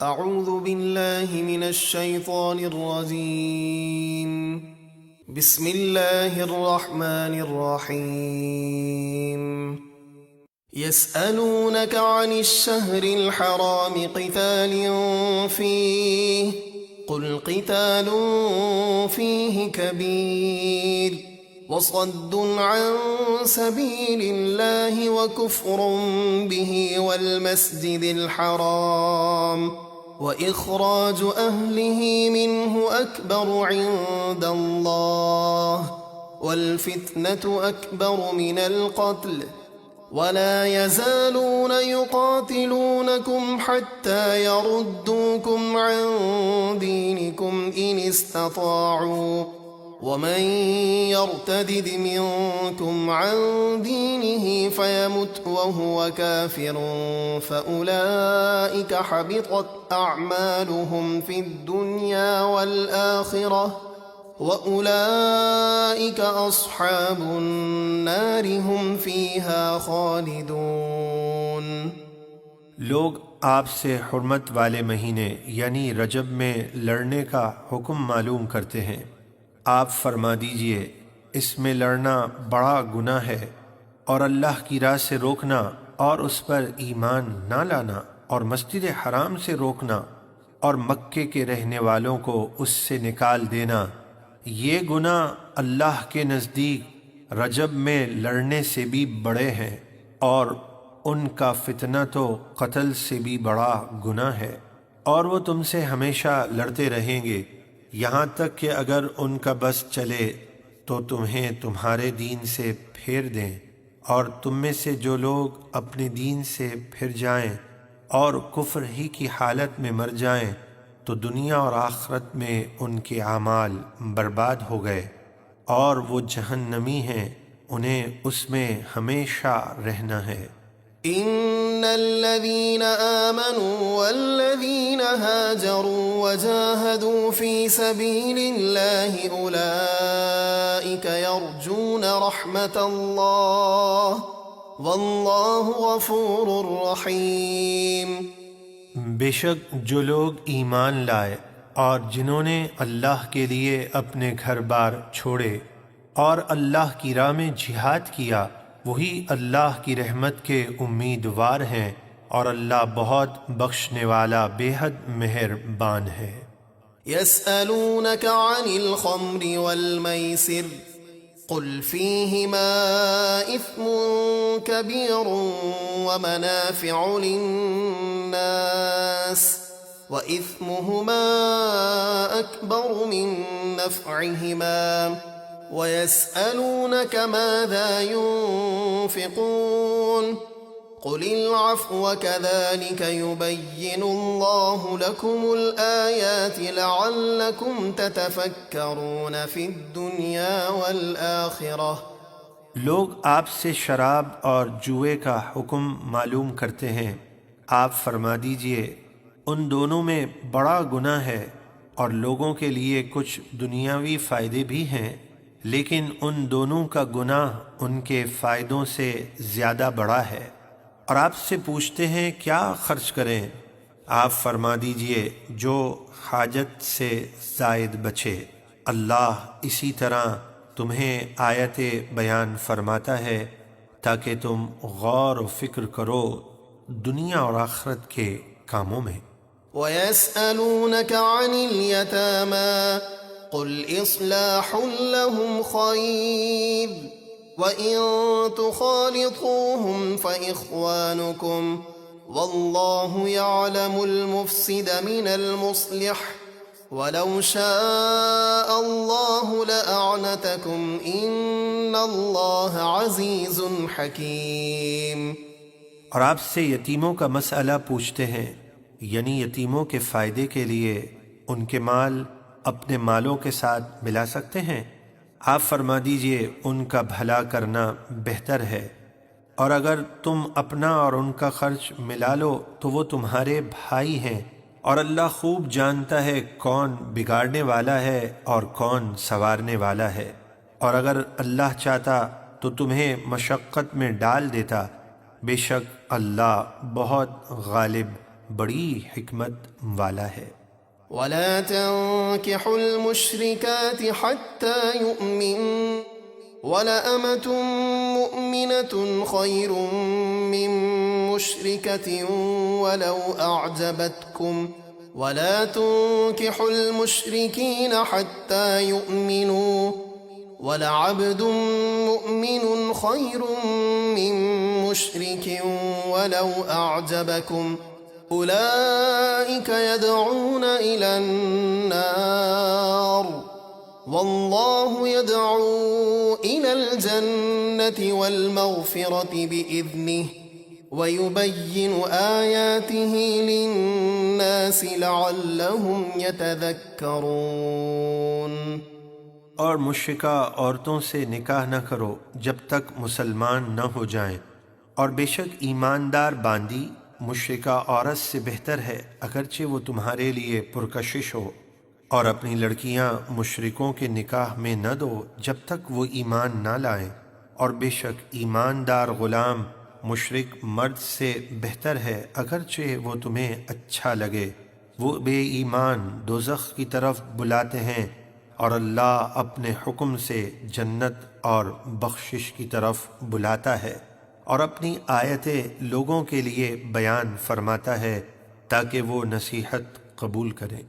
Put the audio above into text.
اعوذ باللہ من الشیطان الرجیم بسم اللہ الرحمن الرحیم يسألونك عن الشهر الحرام قتال فيه قل قتال فيه كبير وصد عن سبيل الله وكفر به والمسجد الحرام وإخراج أهله منه أكبر عند الله والفتنة أكبر من القتل ولا يزالون يقاتلونكم حتى يردوكم عن دينكم إن استطاعوا ومن يرتدد منكم عن دينه فيمت وهو كافر فأولئك حبطت أعمالهم في الدنيا والآخرة وَأُولَئِكَ أَصْحَابُ النَّارِ هُمْ فِيهَا خَالِدُونَ۔ لوگ آپ سے حرمت والے مہینے یعنی رجب میں لڑنے کا حکم معلوم کرتے ہیں۔ آپ فرما دیجئے اس میں لڑنا بڑا گناہ ہے، اور اللہ کی راہ سے روکنا اور اس پر ایمان نہ لانا اور مسجد حرام سے روکنا اور مکے کے رہنے والوں کو اس سے نکال دینا، یہ گناہ اللہ کے نزدیک رجب میں لڑنے سے بھی بڑے ہیں، اور ان کا فتنہ تو قتل سے بھی بڑا گناہ ہے، اور وہ تم سے ہمیشہ لڑتے رہیں گے یہاں تک کہ اگر ان کا بس چلے تو تمہیں تمہارے دین سے پھیر دیں، اور تم میں سے جو لوگ اپنے دین سے پھر جائیں اور کفر ہی کی حالت میں مر جائیں تو دنیا اور آخرت میں ان کے اعمال برباد ہو گئے، اور وہ جہنمی ہیں، انہیں اس میں ہمیشہ رہنا ہے۔ ان الذين آمنوا والذين هاجروا وجاهدوا في سبيل الله اولئك يرجون رحمة الله والله غفور رحيم۔ بے شک جو لوگ ایمان لائے اور جنہوں نے اللہ کے لیے اپنے گھر بار چھوڑے اور اللہ کی راہ میں جہاد کیا، وہی اللہ کی رحمت کے امیدوار ہیں، اور اللہ بہت بخشنے والا بے حد مہربان ہے۔ يسألونك عن الخمر والميسر قل فيهما إثم كبير ومنافع للناس وإثمهما أكبر من نفعهما ويسألونك ماذا ينفقون قل العفو كذلك يبين الله لكم الآيات لعلكم تتفكرون في الدنيا والآخرة۔ لوگ آپ سے شراب اور جوئے کا حکم معلوم کرتے ہیں، آپ فرما دیجئے ان دونوں میں بڑا گناہ ہے، اور لوگوں کے لیے کچھ دنیاوی فائدے بھی ہیں، لیکن ان دونوں کا گناہ ان کے فائدوں سے زیادہ بڑا ہے۔ اور آپ سے پوچھتے ہیں کیا خرچ کریں، آپ فرما دیجئے جو حاجت سے زائد بچے، اللہ اسی طرح تمہیں آیت بیان فرماتا ہے تاکہ تم غور و فکر کرو دنیا اور آخرت کے کاموں میں۔ وَيَسْأَلُونَكَ عَنِ الْيَتَامَى قُلْ إِصْلَاحٌ لَهُمْ خَيْرٌ وَإِن تُخَالِطُوهُمْ فَإِخْوَانُكُمْ وَاللَّهُ يَعْلَمُ الْمُفْسِدَ مِنَ الْمُصْلِحِ وَلَوْ شَاءَ اللَّهُ لَأَعْنَتَكُمْ إِنَّ اللَّهَ عَزِيزٌ حَكِيمٌ۔ اور آپ سے یتیموں کا مسئلہ پوچھتے ہیں، یعنی یتیموں کے فائدے کے لیے ان کے مال اپنے مالوں کے ساتھ ملا سکتے ہیں، آپ فرما دیجئے ان کا بھلا کرنا بہتر ہے، اور اگر تم اپنا اور ان کا خرچ ملا لو تو وہ تمہارے بھائی ہیں، اور اللہ خوب جانتا ہے کون بگاڑنے والا ہے اور کون سنوارنے والا ہے، اور اگر اللہ چاہتا تو تمہیں مشقت میں ڈال دیتا، بے شک اللہ بہت غالب بڑی حکمت والا ہے۔ ولا تنكحوا المشركات حتى يؤمنوا ولأمة مؤمنة خير من مشركة ولو أعجبتكم ولا تنكحوا المشركين حتى يؤمنوا ولعبد مؤمن خير من مشرك ولو أعجبكم أولئك يدعون إلى النار والله يدعو إلى الجنة والمغفرة بإذنه ويبين آياته للناس لعلهم يتذكرون۔ اور مشرکہ عورتوں سے نکاح نہ کرو جب تک مسلمان نہ ہو جائیں، اور بے شک ایماندار باندی مشرکہ عورت سے بہتر ہے اگرچہ وہ تمہارے لیے پرکشش ہو، اور اپنی لڑکیاں مشرکوں کے نکاح میں نہ دو جب تک وہ ایمان نہ لائیں، اور بے شک ایماندار غلام مشرک مرد سے بہتر ہے اگرچہ وہ تمہیں اچھا لگے۔ وہ بے ایمان دوزخ کی طرف بلاتے ہیں، اور اللہ اپنے حکم سے جنت اور بخشش کی طرف بلاتا ہے، اور اپنی آیتیں لوگوں کے لیے بیان فرماتا ہے تاکہ وہ نصیحت قبول کریں۔